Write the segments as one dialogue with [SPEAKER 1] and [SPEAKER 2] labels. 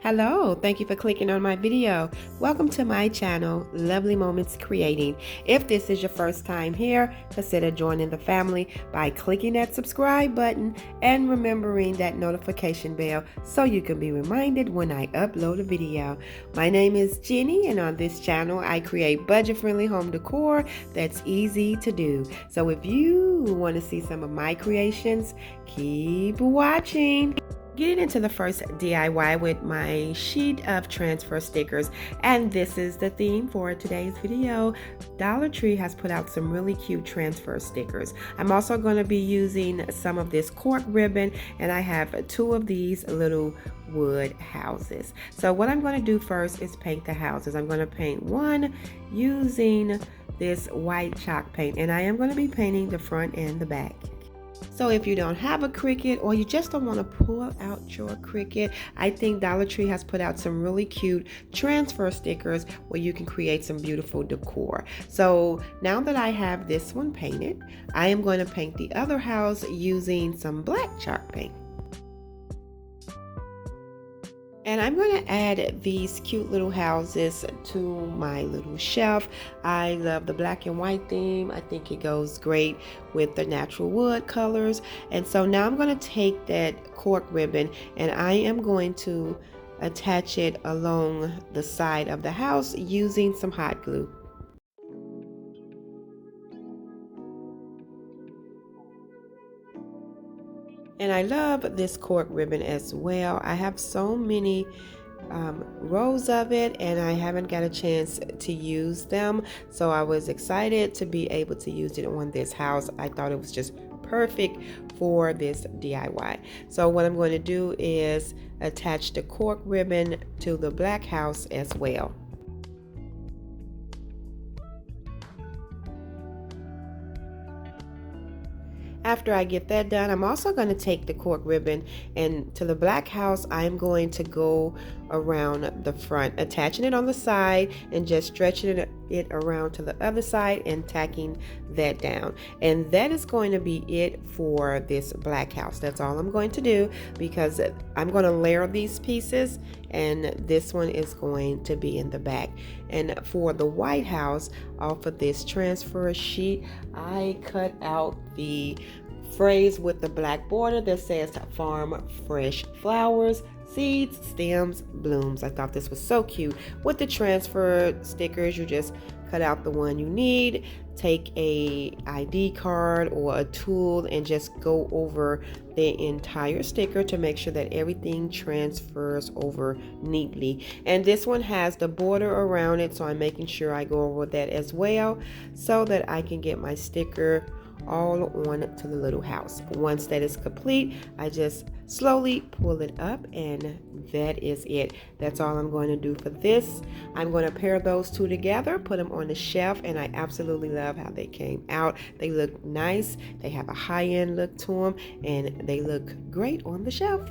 [SPEAKER 1] Hello, thank you for clicking on my video. Welcome to my channel, Lovely Moments Creating. If this is your first time here, consider joining the family by clicking that subscribe button and remembering that notification bell so you can be reminded when I upload a video. My name is Jenny, and on this channel I create budget-friendly home decor that's easy to do. So if you want to see some of my creations, keep watching. Getting into the first DIY with my sheet of transfer stickers, and this is the theme for today's video. Dollar Tree has put out some really cute transfer stickers. I'm also going to be using some of this cork ribbon, and I have two of these little wood houses. So what I'm going to do first is paint the houses. I'm going to paint one using this white chalk paint, and I am going to be painting the front and the back. So if you don't have a Cricut, or you just don't want to pull out your Cricut, I think Dollar Tree has put out some really cute transfer stickers where you can create some beautiful decor. So now that I have this one painted, I am going to paint the other house using some black chalk paint. And I'm going to add these cute little houses to my little shelf. I love the black and white theme. I think it goes great with the natural wood colors. And so now I'm going to take that cork ribbon and I am going to attach it along the side of the house using some hot glue. And I love this cork ribbon as well. I have so many rows of it and I haven't got a chance to use them. So I was excited to be able to use it on this house. I thought it was just perfect for this DIY. So what I'm going to do is attach the cork ribbon to the black house as well. After I get that done, I'm also going to take the cork ribbon, and to the black house I'm going to go around the front, attaching it on the side and just stretching it around to the other side and tacking that down. And that is going to be it for this black house. That's all I'm going to do, because I'm going to layer these pieces and this one is going to be in the back. And for the white house, off of this transfer sheet, I cut out the phrase with the black border that says farm fresh flowers, seeds, stems, blooms. I thought this was so cute. With the transfer stickers, you just cut out the one you need, take a ID card or a tool and just go over the entire sticker to make sure that everything transfers over neatly. And this one has the border around it, so I'm making sure I go over that as well so that I can get my sticker all on to the little house. Once that is complete, I just slowly pull it up and that is it. That's all I'm going to do for this. I'm going to pair those two together, put them on the shelf, and I absolutely love how they came out. They look nice, they have a high-end look to them, and they look great on the shelf.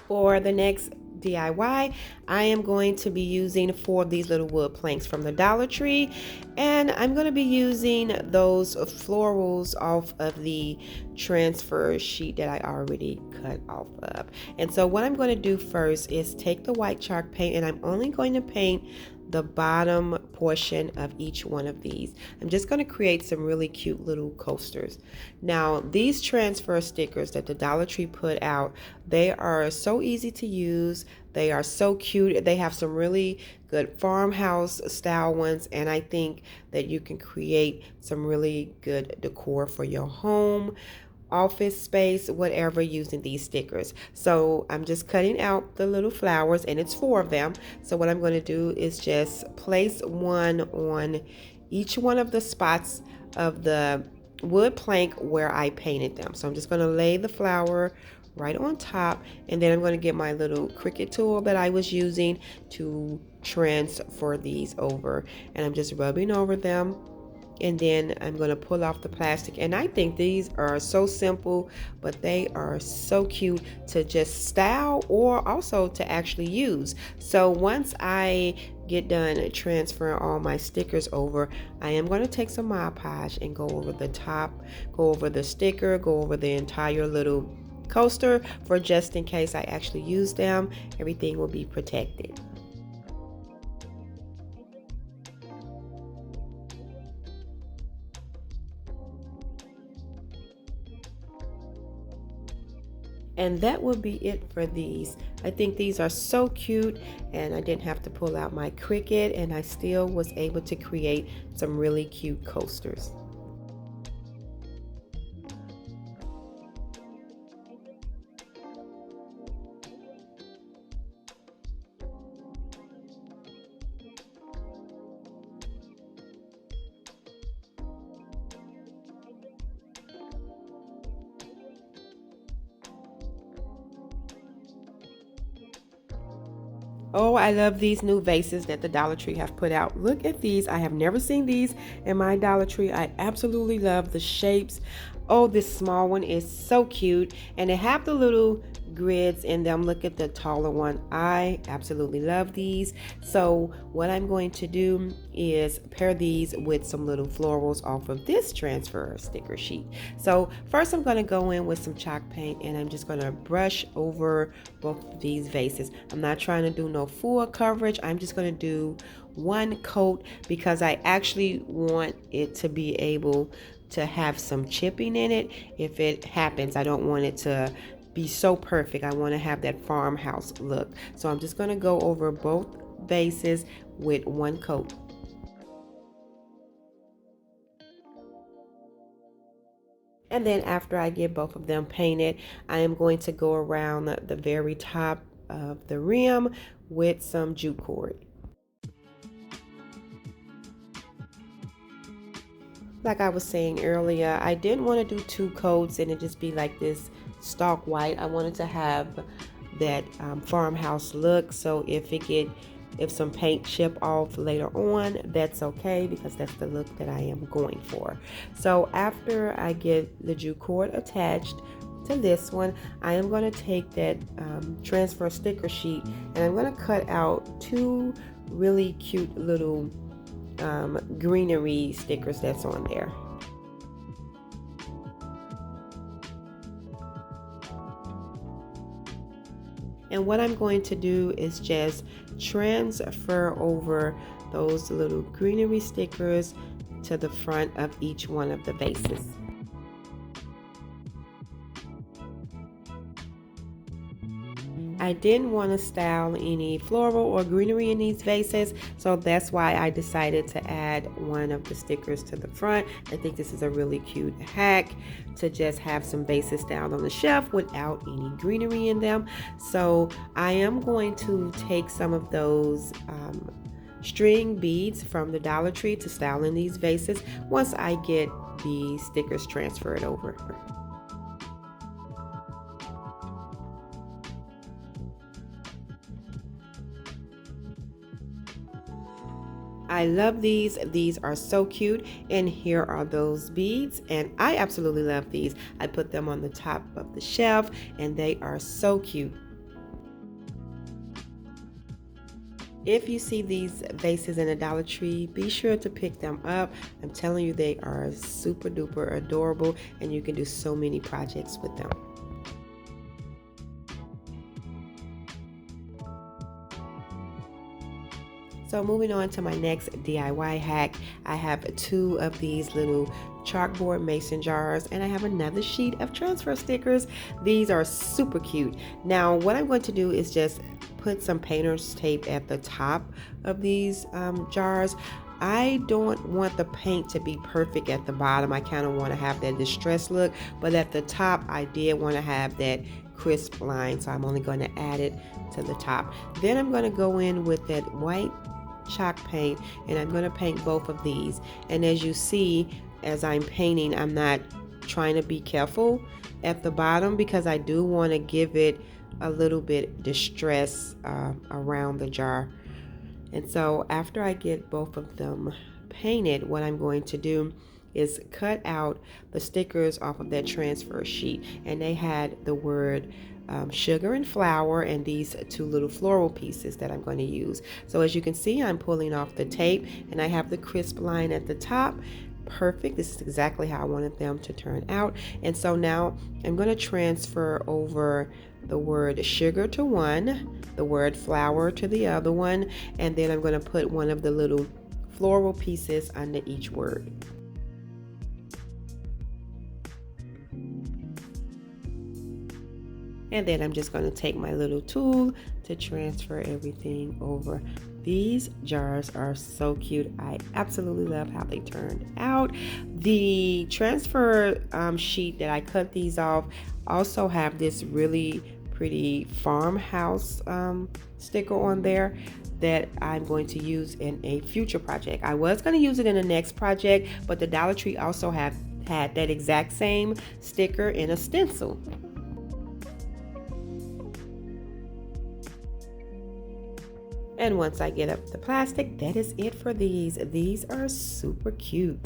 [SPEAKER 1] For the next DIY, I am going to be using 4 of these little wood planks from the Dollar Tree, and I'm going to be using those florals off of the transfer sheet that I already cut off of. And so what I'm going to do first is take the white chalk paint, and I'm only going to paint the bottom portion of each one of these. I'm just going to create some really cute little coasters. Now, these transfer stickers that the Dollar Tree put out, they are so easy to use. They are so cute. They have some really good farmhouse style ones, and I think that you can create some really good decor for your home, office space, whatever, using these stickers. So I'm just cutting out the little flowers, and it's 4 of them. So what I'm going to do is just place one on each one of the spots of the wood plank where I painted them. So I'm just going to lay the flower right on top, and then I'm going to get my little Cricut tool that I was using to transfer these over, and I'm just rubbing over them And then I'm going to pull off the plastic, and I think these are so simple, but they are so cute to just style or also to actually use. So once I get done transferring all my stickers over, I am going to take some Mod Podge and go over the top, go over the sticker, go over the entire little coaster, for just in case I actually use them, everything will be protected. And that would be it for these. I think these are so cute, and I didn't have to pull out my Cricut, and I still was able to create some really cute coasters. Oh, I love these new vases that the Dollar Tree have put out. Look at these. I have never seen these in my Dollar Tree. I absolutely love the shapes. Oh, this small one is so cute. And they have the little grids in them. Look at the taller one. I absolutely love these. So what I'm going to do is pair these with some little florals off of this transfer sticker sheet. So first I'm going to go in with some chalk paint, and I'm just going to brush over both of these vases. I'm not trying to do no full coverage. I'm just going to do one coat because I actually want it to be able to have some chipping in it. If it happens, I don't want it to be so perfect. I want to have that farmhouse look. So I'm just going to go over both bases with one coat. And then after I get both of them painted, I am going to go around the very top of the rim with some jute cord. Like I was saying earlier, I didn't want to do two coats and it just be like this stark white. I wanted to have that farmhouse look. So if some paint chip off later on, that's okay because that's the look that I am going for. So after I get the jute cord attached to this one, I am going to take that transfer sticker sheet, and I'm going to cut out two really cute little greenery stickers that's on there. And what I'm going to do is just transfer over those little greenery stickers to the front of each one of the vases. I didn't want to style any floral or greenery in these vases, so that's why I decided to add one of the stickers to the front. I think this is a really cute hack to just have some vases down on the shelf without any greenery in them. So I am going to take some of those string beads from the Dollar Tree to style in these vases once I get the stickers transferred over. I love these. These are so cute. And here are those beads. And I absolutely love these. I put them on the top of the shelf and they are so cute. If you see these vases in a Dollar Tree, be sure to pick them up. I'm telling you, they are super duper adorable and you can do so many projects with them. So moving on to my next DIY hack, I have two of these little chalkboard mason jars and I have another sheet of transfer stickers. These are super cute. Now what I'm going to do is just put some painter's tape at the top of these jars. I don't want the paint to be perfect at the bottom. I kind of want to have that distressed look, but at the top I did want to have that crisp line, so I'm only going to add it to the top. Then I'm going to go in with that white chalk paint and I'm going to paint both of these. And as you see, as I'm painting, I'm not trying to be careful at the bottom because I do want to give it a little bit distress around the jar. And so after I get both of them painted, what I'm going to do is cut out the stickers off of that transfer sheet, and they had the word sugar and flour and these two little floral pieces that I'm going to use. So as you can see, I'm pulling off the tape and I have the crisp line at the top. Perfect. This is exactly how I wanted them to turn out. And so now I'm going to transfer over the word sugar to one, the word flour to the other one, and then I'm going to put one of the little floral pieces under each word. And then I'm just going to take my little tool to transfer everything over. These jars are so cute. I absolutely love how they turned out. The transfer sheet that I cut these off also have this really pretty Farmhouse sticker on there that I'm going to use in a future project. I was going to use it in the next project, but the Dollar Tree also had that exact same sticker in a stencil. And once I get up the plastic, that is it for these. These are super cute.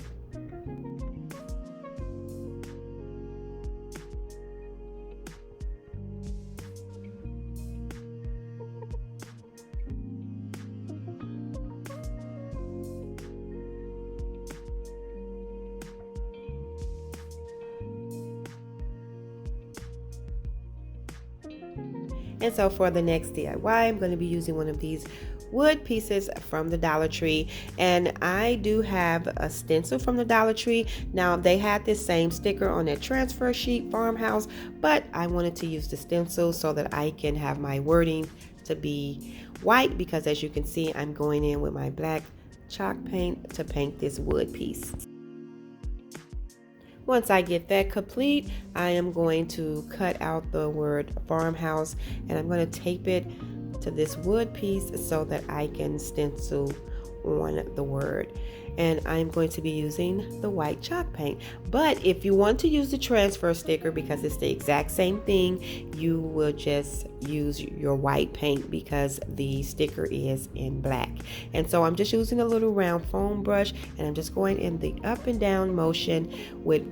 [SPEAKER 1] And so for the next DIY, I'm going to be using one of these wood pieces from the Dollar Tree, and I do have a stencil from the Dollar Tree. Now they had this same sticker on that transfer sheet, Farmhouse, but I wanted to use the stencil so that I can have my wording to be white, because as you can see, I'm going in with my black chalk paint to paint this wood piece. Once I get that complete, I am going to cut out the word Farmhouse and I'm going to tape it to this wood piece so that I can stencil on the word. And I'm going to be using the white chalk paint. But if you want to use the transfer sticker, because it's the exact same thing, you will just use your white paint because the sticker is in black. And so I'm just using a little round foam brush and I'm just going in the up and down motion with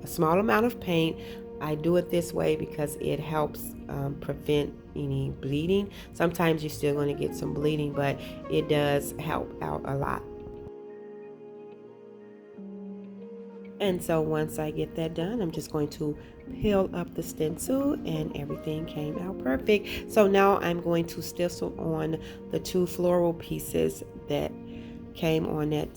[SPEAKER 1] a small amount of paint. I do it this way because it helps prevent any bleeding. Sometimes you're still going to get some bleeding, but it does help out a lot. And so once I get that done, I'm just going to peel up the stencil and everything came out perfect. So now I'm going to stencil on the two floral pieces that came on that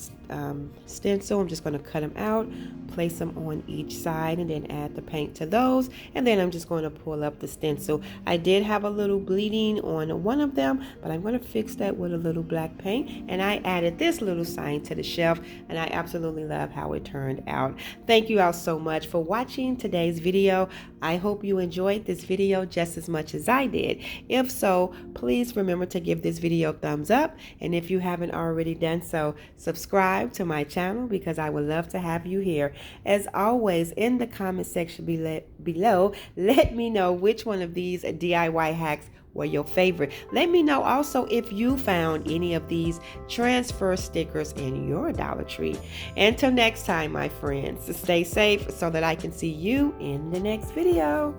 [SPEAKER 1] stencil. I'm just going to cut them out, place them on each side, and then add the paint to those. And then I'm just going to pull up the stencil. I did have a little bleeding on one of them, but I'm going to fix that with a little black paint. And I added this little sign to the shelf, and I absolutely love how it turned out. Thank you all so much for watching today's video. I hope you enjoyed this video just as much as I did. If so, please remember to give this video a thumbs up. And if you haven't already done so, subscribe to my channel because I would love to have you here. As always, in the comment section below, let me know which one of these DIY hacks were your favorite. Let me know also if you found any of these transfer stickers in your Dollar Tree. Until next time, my friends, stay safe so that I can see you in the next video.